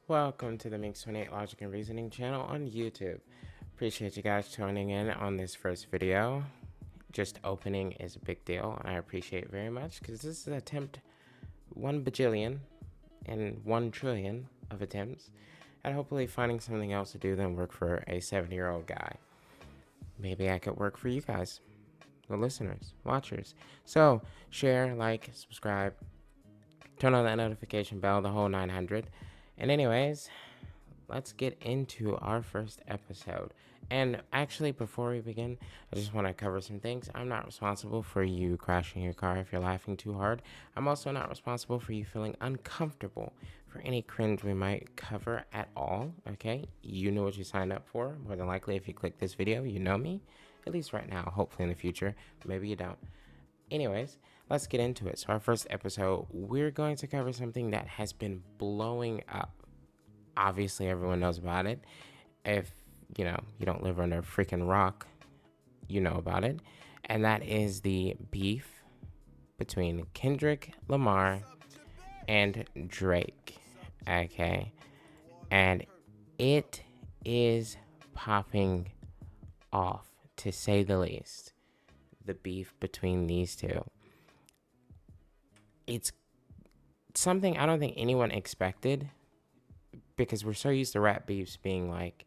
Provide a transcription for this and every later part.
Welcome to the Mix 28 Logic and Reasoning channel on YouTube. Appreciate you guys tuning in on this first video. Just opening is a big deal, and I appreciate it very much because this is an attempt 1 bajillion and 1 trillion of attempts at hopefully finding something else to do than work for a 70-year-old guy. Maybe I could work for you guys, the listeners, watchers. So, share, like, subscribe, turn on that notification bell, the whole 900. And anyways, let's get into our first episode. And actually, before we begin, I just want to cover some things. I'm not responsible for you crashing your car if you're laughing too hard. I'm also not responsible for you feeling uncomfortable for any cringe we might cover at all, okay? You know what you signed up for. More than likely, if you click this video, you know me. At least right now, hopefully in the future. Maybe you don't. Anyways, let's get into it. So our first episode, we're going to cover something that has been blowing up. Obviously, everyone knows about it. If, you don't live under a freaking rock, you know about it. And that is the beef between Kendrick Lamar and Drake. Okay. And it is popping off, to say the least. The beef between these two. It's something I don't think anyone expected, because we're so used to rap beefs being like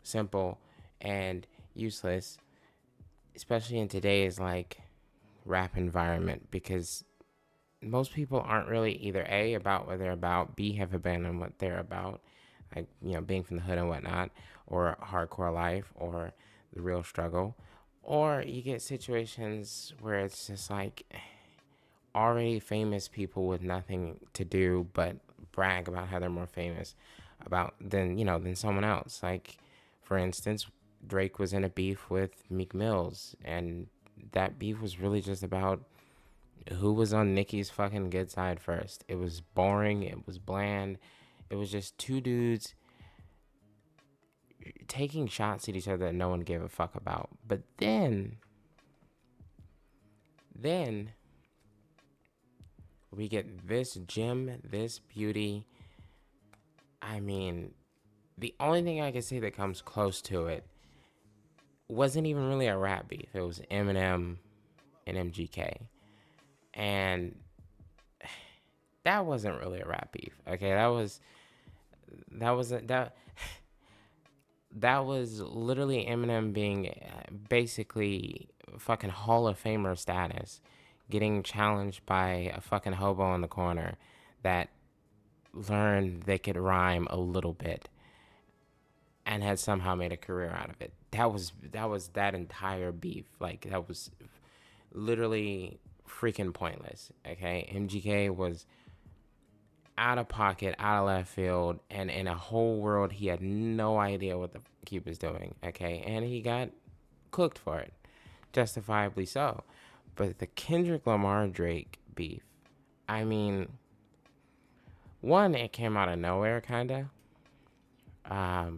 simple and useless, especially in today's like rap environment, because most people aren't really either A, about what they're about, B, have abandoned what they're about, like, being from the hood and whatnot, or hardcore life, or the real struggle. Or you get situations where it's just like already famous people with nothing to do but brag about how they're more famous than someone else. Like, for instance, Drake was in a beef with Meek Mills, and that beef was really just about who was on Nicki's fucking good side first. It was boring, it was bland, it was just two dudes taking shots at each other that no one gave a fuck about. But then we get this gem, this beauty. I mean, the only thing I can say that comes close to it wasn't even really a rap beef. It was Eminem and MGK. And that wasn't really a rap beef. Okay, that was literally Eminem being basically fucking Hall of Famer status, getting challenged by a fucking hobo in the corner that learned they could rhyme a little bit and had somehow made a career out of it. That was that entire beef. Like, that was literally freaking pointless. Okay, MGK was out of pocket, out of left field, and in a whole world he had no idea what the fuck he was doing. Okay, and he got cooked for it, justifiably so. But the Kendrick Lamar Drake beef, I mean, one, it came out of nowhere, kinda. I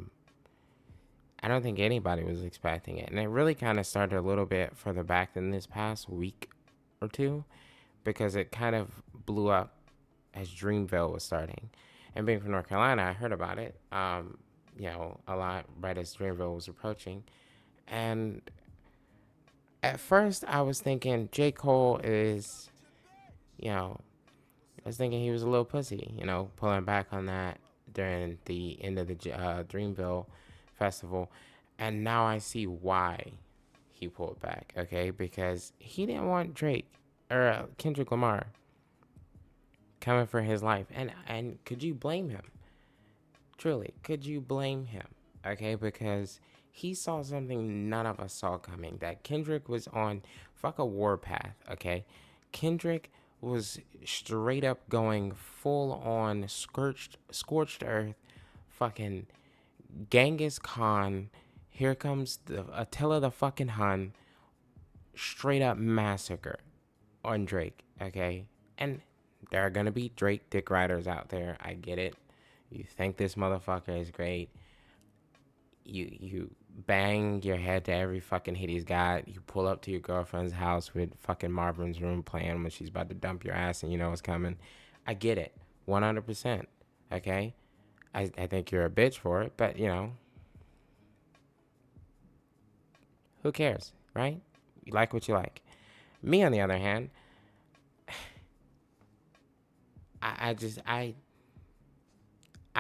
don't think anybody was expecting it, and it really kind of started a little bit further back than this past week or two, because it kind of blew up as Dreamville was starting. And being from North Carolina, I heard about it, a lot right as Dreamville was approaching. And at first, I was thinking J. Cole is, I was thinking he was a little pussy, pulling back on that during the end of the Dreamville festival. And now I see why he pulled back, okay? Because he didn't want Drake or Kendrick Lamar coming for his life. And could you blame him? Truly, could you blame him? Okay, because he saw something none of us saw coming. That Kendrick was on a warpath, okay? Kendrick was straight up going full on scorched earth, fucking Genghis Khan. Here comes the Attila the fucking Hun, straight up massacre on Drake, okay? And there are gonna be Drake dick riders out there. I get it. You think this motherfucker is great. You bang your head to every fucking hit he's got. You pull up to your girlfriend's house with fucking Marvin's Room playing when she's about to dump your ass and you know what's coming. I get it. 100%. Okay? I think you're a bitch for it, but, you know, who cares, right? You like what you like. Me, on the other hand, I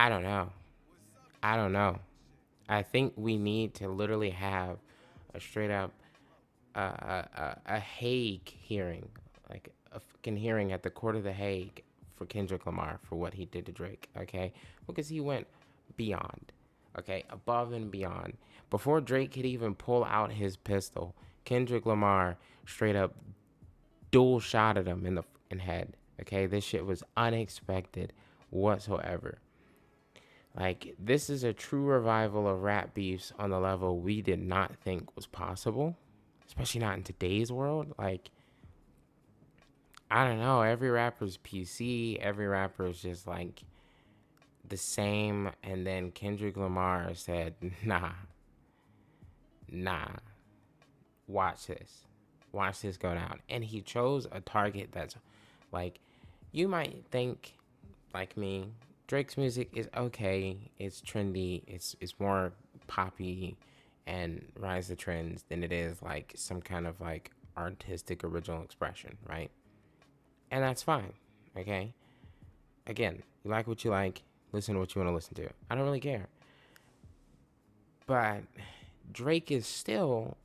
don't know. I don't know. I think we need to literally have a straight up a Hague hearing, like a fucking hearing at the court of the Hague for Kendrick Lamar for what he did to Drake, okay? Because he went beyond, okay, above and beyond. Before Drake could even pull out his pistol, Kendrick Lamar straight up dual shotted him in the head, okay? This shit was unexpected whatsoever. Like, this is a true revival of rap beefs on the level we did not think was possible, especially not in today's world. Like, I don't know, every rapper's PC, every rapper is just like the same. And then Kendrick Lamar said, nah, watch this go down. And he chose a target that's like, you might think, like me, Drake's music is okay, it's trendy, it's more poppy and rise the trends than it is like some kind of like artistic original expression, right? And that's fine, okay? Again, you like what you like, listen to what you want to listen to. I don't really care. But Drake is still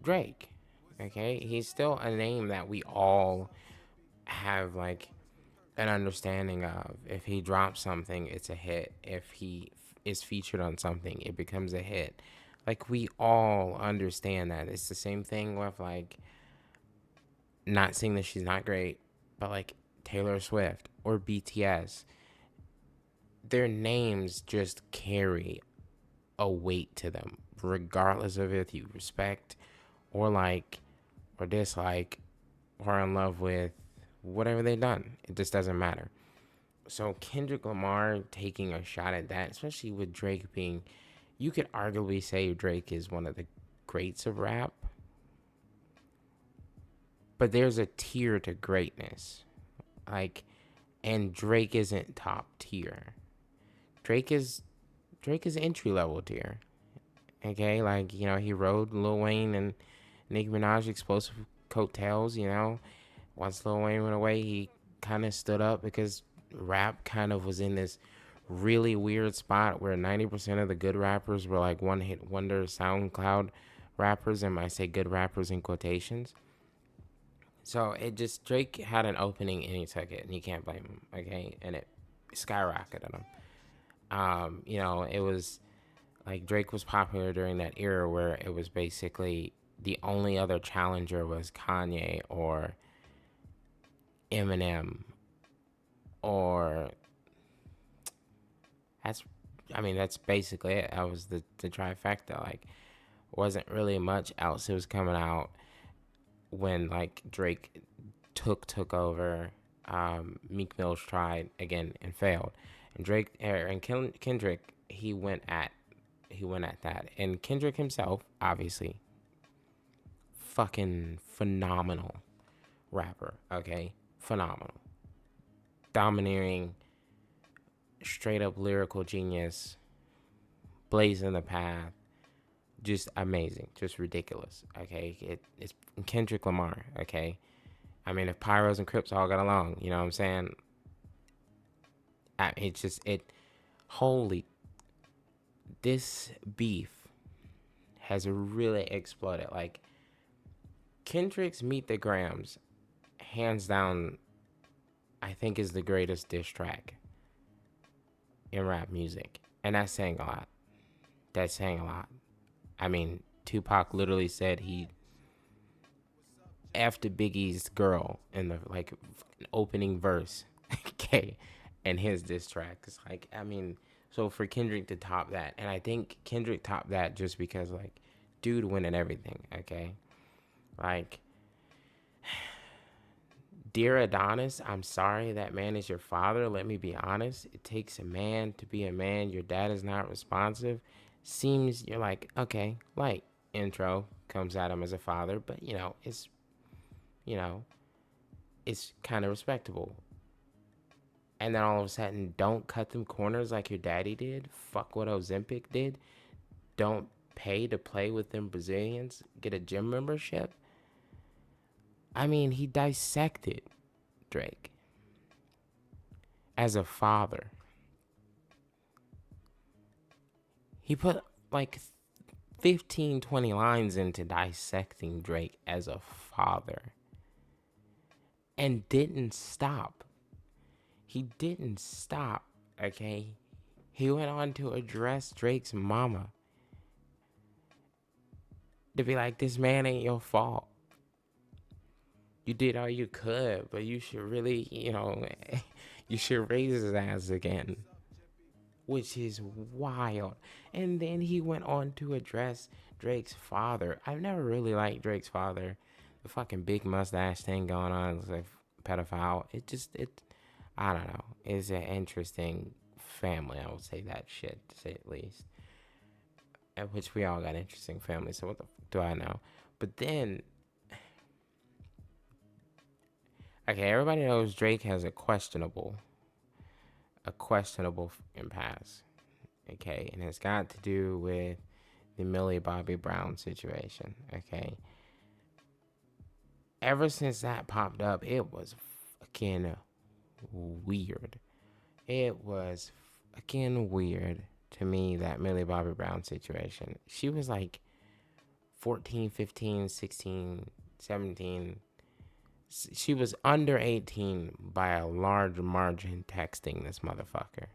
Drake, okay? He's still a name that we all have like an understanding of. If he drops something, it's a hit. If he is featured on something, it becomes a hit. Like, we all understand that. It's the same thing with like, not saying that she's not great, but like Taylor Swift or BTS, their names just carry a weight to them, regardless of if you respect or like or dislike or in love with whatever they've done. It just doesn't matter. So Kendrick Lamar taking a shot at that, especially with Drake being, you could arguably say Drake is one of the greats of rap, but there's a tier to greatness. Like, and Drake isn't top tier. Drake is entry level tier. Okay, like, you know, he rode Lil Wayne and Nicki Minaj explosive coattails. You know, once Lil Wayne went away, he kind of stood up because rap kind of was in this really weird spot where 90% of the good rappers were like one hit wonder SoundCloud rappers, and I say good rappers in quotations. So it just, Drake had an opening and he took it, and you can't blame him, okay? And it skyrocketed him. You know, it was like Drake was popular during that era where it was basically the only other challenger was Kanye or Eminem, or that's, I mean, that's basically it. That was the trifecta. Like, wasn't really much else that was coming out when like Drake took over. Meek Mill's tried again and failed, and Kendrick, he went at that. And Kendrick himself, obviously, fucking phenomenal rapper. Okay, phenomenal, domineering, straight up lyrical genius, blazing the path, just amazing, just ridiculous. Okay, it's Kendrick Lamar. Okay, I mean, if Pyros and Crips all got along, you know what I'm saying? It's just, holy, this beef has really exploded. Like, Kendrick's Meet the Grams, hands down, I think is the greatest diss track in rap music. And that's saying a lot. That's saying a lot. I mean, Tupac literally said he effed Biggie's girl in the like opening verse. Okay, and his diss track. It's like, I mean, so for Kendrick to top that, and I think Kendrick topped that just because like, dude winning everything. Okay, like, dear Adonis, I'm sorry that man is your father. Let me be honest. It takes a man to be a man. Your dad is not responsive. Seems you're like, okay, like, intro comes at him as a father, but you know, it's kind of respectable. And then all of a sudden, don't cut them corners like your daddy did. Fuck what Ozempic did. Don't pay to play with them Brazilians. Get a gym membership. I mean, he dissected Drake as a father. He put like 15, 20 lines into dissecting Drake as a father and didn't stop. He didn't stop, okay? He went on to address Drake's mama to be like, this man ain't your fault. You did all you could, but you should really, you should raise his ass again, which is wild. And then he went on to address Drake's father. I've never really liked Drake's father. The fucking big mustache thing going on, it's like pedophile. I don't know. It's an interesting family. I would say that shit, to say at least. At which we all got interesting families, so what the fuck do I know? But then, okay, everybody knows Drake has a questionable pass. Okay, and it's got to do with the Millie Bobby Brown situation. Okay, ever since that popped up, it was fucking weird. It was fucking weird to me, that Millie Bobby Brown situation. She was like 14, 15, 16, 17. She was under 18 by a large margin texting this motherfucker.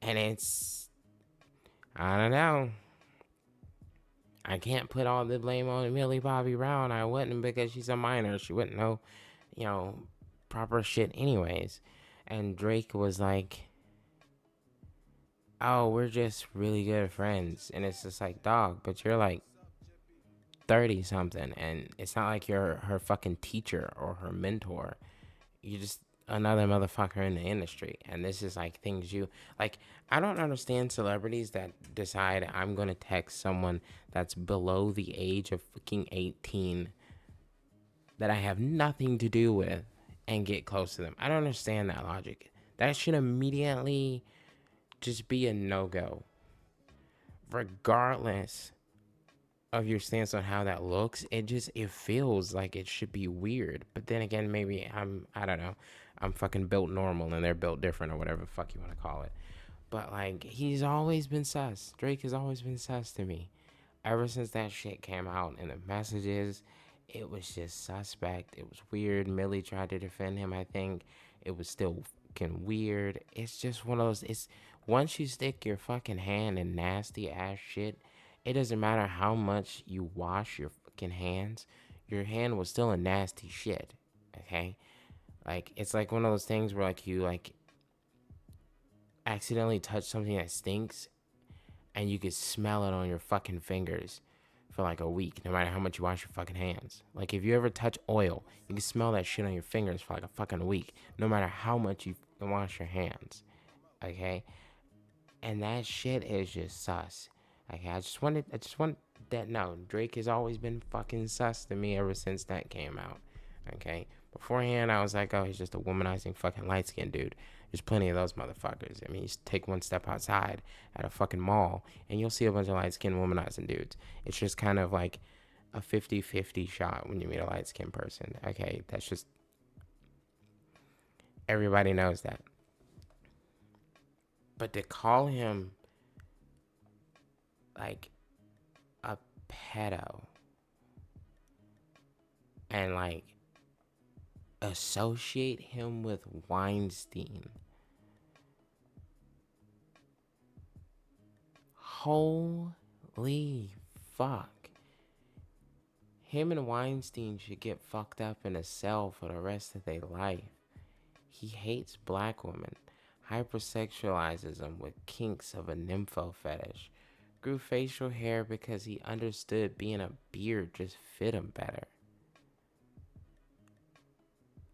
And I don't know. I can't put all the blame on Millie Bobby Brown. I wouldn't, because she's a minor. She wouldn't know, proper shit anyways. And Drake was like, oh, we're just really good friends. And it's just like, dog, but you're like 30 something, and it's not like you're her fucking teacher or her mentor. You're just another motherfucker in the industry. And this is like things you like. I don't understand celebrities that decide, I'm gonna text someone that's below the age of fucking 18 that I have nothing to do with and get close to them. I don't understand that logic. That should immediately just be a no-go, regardless of your stance on how that looks. It feels like it should be weird. But then again, maybe I don't know, I'm fucking built normal and they're built different, or whatever the fuck you want to call it. But like, he's always been sus. Drake has always been sus to me. Ever since that shit came out and the messages, it was just suspect. It was weird. Millie tried to defend him, I think. It was still fucking weird. It's just one of those, it's once you stick your fucking hand in nasty ass shit, it doesn't matter how much you wash your fucking hands, your hand was still in nasty shit. Okay? Like, it's like one of those things where like you like accidentally touch something that stinks and you could smell it on your fucking fingers for like a week, no matter how much you wash your fucking hands. Like, if you ever touch oil, you can smell that shit on your fingers for like a fucking week, no matter how much you wash your hands. Okay? And that shit is just sus. Okay, I just want that. No, Drake has always been fucking sus to me ever since that came out. Okay, beforehand I was like, oh, he's just a womanizing fucking light skinned dude. There's plenty of those motherfuckers. I mean, you just take one step outside at a fucking mall and you'll see a bunch of light skinned womanizing dudes. It's just kind of like a 50-50 shot when you meet a light skinned person. Okay, that's just, everybody knows that. But to call him like a pedo and like associate him with Weinstein, holy fuck. Him and Weinstein should get fucked up in a cell for the rest of their life. He hates black women, hypersexualizes them with kinks of a nympho fetish, grew facial hair because he understood being a beard just fit him better.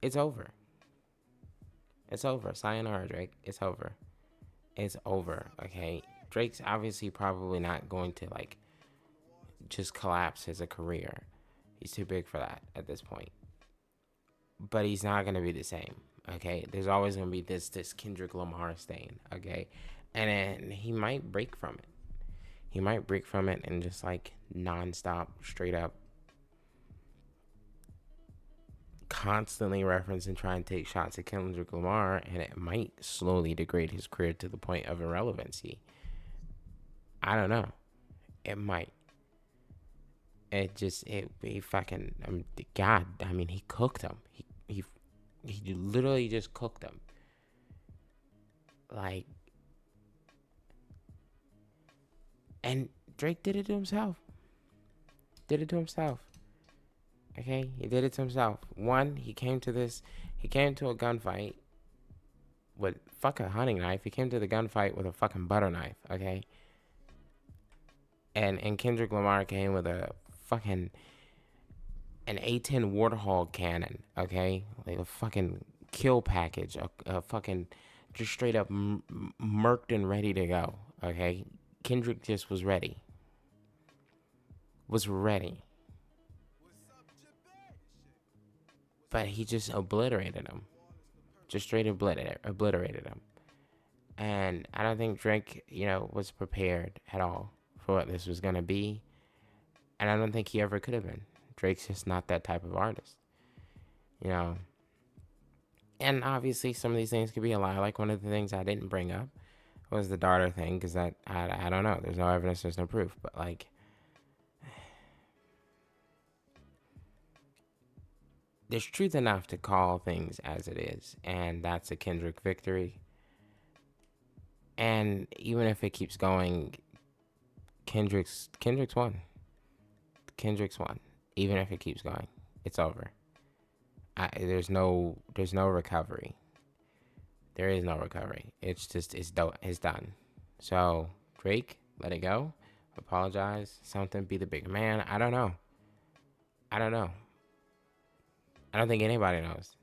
It's over. It's over. Sayonara, Drake. It's over. It's over, okay? Drake's obviously probably not going to, like, just collapse as a career. He's too big for that at this point. But he's not going to be the same, Okay, there's always gonna be this Kendrick Lamar stain. Okay, and then he might break from it. He might break from it and just like nonstop, straight up, constantly reference and try and take shots at Kendrick Lamar, and it might slowly degrade his career to the point of irrelevancy. I don't know. It might. He fucking, God, I mean, he cooked him. He literally just cooked him. Like, and Drake did it to himself. Did it to himself. Okay, he did it to himself. One, he came to a gunfight with fuck a hunting knife. He came to the gunfight with a fucking butter knife. Okay, and Kendrick Lamar came with a fucking an A10 Warthog cannon. Okay, like a fucking kill package. A fucking just straight up murked and ready to go. Okay, Kendrick just was ready. Was ready. But he just obliterated him. Just straight obliterated him. And I don't think Drake, was prepared at all for what this was going to be. And I don't think he ever could have been. Drake's just not that type of artist. And obviously some of these things could be a lie. Like one of the things I didn't bring up was the daughter thing, because I don't know. There's no evidence, there's no proof. But like, there's truth enough to call things as it is. And that's a Kendrick victory. And even if it keeps going, Kendrick's won. Kendrick's won. Even if it keeps going, it's over. There's no recovery. There is no recovery. It's done. So Drake, let it go. Apologize. Something. Be the bigger man. I don't know. I don't think anybody knows.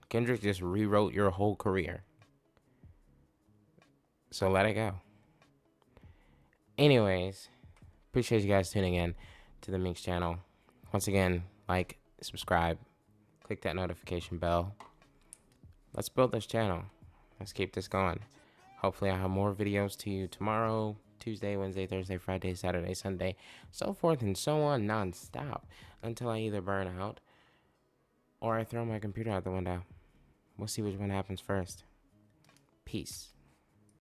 Kendrick just rewrote your whole career. So let it go. Anyways, appreciate you guys tuning in to the Minx channel. Once again, like, subscribe, click that notification bell. Let's build this channel. Let's keep this going. Hopefully I'll have more videos to you tomorrow, Tuesday, Wednesday, Thursday, Friday, Saturday, Sunday, so forth and so on, non-stop, until I either burn out or I throw my computer out the window. We'll see which one happens first. Peace.